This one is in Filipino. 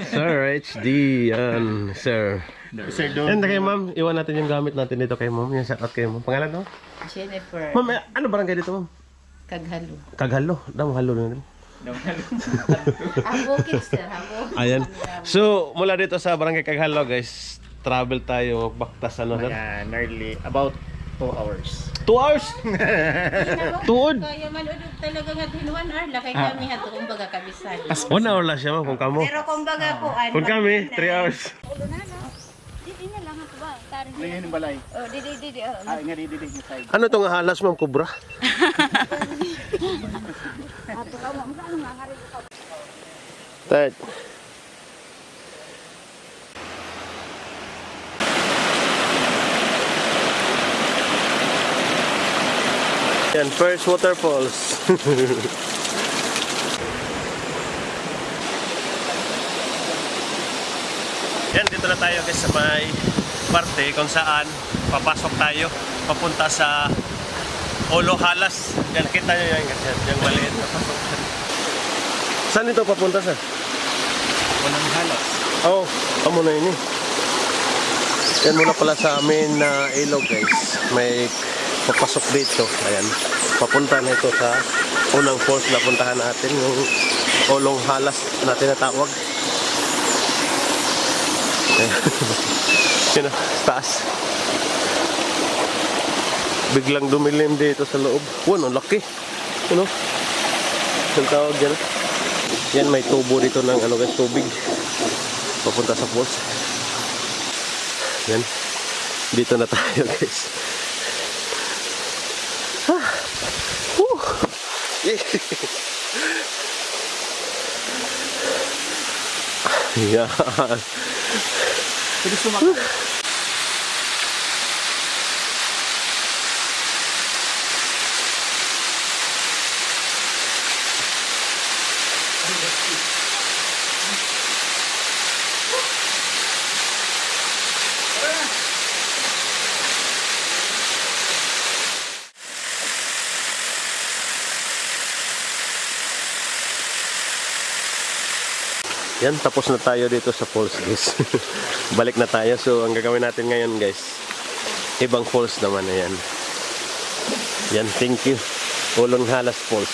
Sir HD, yan, sir. Sir, doon. Yan na kayo, ma'am. Iwan natin yung gamit natin dito kay ma'am. Yung shoutout kay ma'am. Pangalan, no? Jennifer. Ma'am, ano barangay dito, ma'am? Kaghalo. Kaghalo. Damo halo na rin. Bukid, sir. Bukid. Ayan. So, mula dito sa barangay Kaghalo, guys, travel tayo baktas, ano, sir? Ayan, nearly about 2 hours. 2 hours? Tuod. Kaya manudog talaga nga din 1 hour. Lakay kami hato kung baga kabisan. 1 hour lang siya, ma'am, kung kamo. Pero kung baga po, ano. Kung kami, 3 hours. Didi na lang ako ba? Tarin Ano yun yung balay? Oh, didi. Oh. Ah, nga didi yung side. Ano itong halas, ma'am, kubra? Ato ka mo, ano nga nga rin ito? Third. Yan, first waterfalls. Yan, dito na tayo guys sa may parte kung saan papasok tayo papunta sa Olo Halas. Yan, kita nyo yan guys. Yung maliit na pasok. Saan ito papunta, sir? Walang halos. Oo, amo na yun eh. Yan muna pala sa amin na ilog guys. May papasok dito. Ayan. Papunta na ito sa unang falls na puntahan natin. Yung Olong Halas na tinatawag. Ayan. Yun na, taas. Biglang dumilim dito sa loob. Wow, ang laki. Ano? Ang tawag dyan. Yan, may tubo dito ng ano guys, tubig. Papunta sa falls. Yan. Dito na tayo guys. Yan. Pwede sumakay. Yan, tapos na tayo dito sa falls guys. Balik na tayo. So, ang gagawin natin ngayon guys, ibang falls naman na yan. Yan, thank you. Olong Halas Falls.